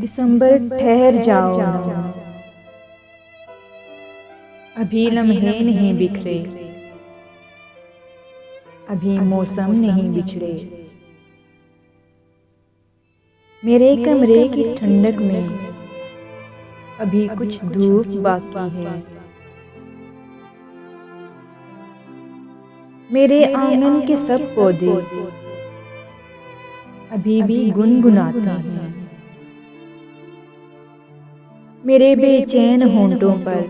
दिसंबर ठहर जाओ ना, अभी लम्हे नहीं बिखरे, अभी मौसम नहीं बिछड़े। मेरे कमरे की ठंडक में अभी कुछ धूप बाकी है। मेरे आंगन के सब पौधे अभी भी गुनगुनाते हैं। मेरे बेचैन होंठों पर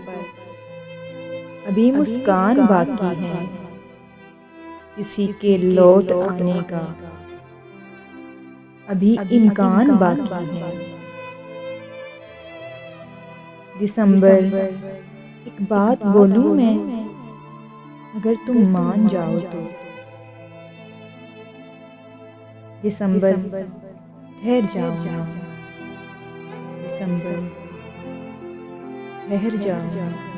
अभी मुस्कान बाकी है। किसी के लौट आने का अभी इम्कान बाकी है। दिसंबर, एक बात बोलूं मैं, अगर तुम मान जाओ तो। दिसंबर, ठहर जाओ ना, दिसंबर, ठहर जाओ।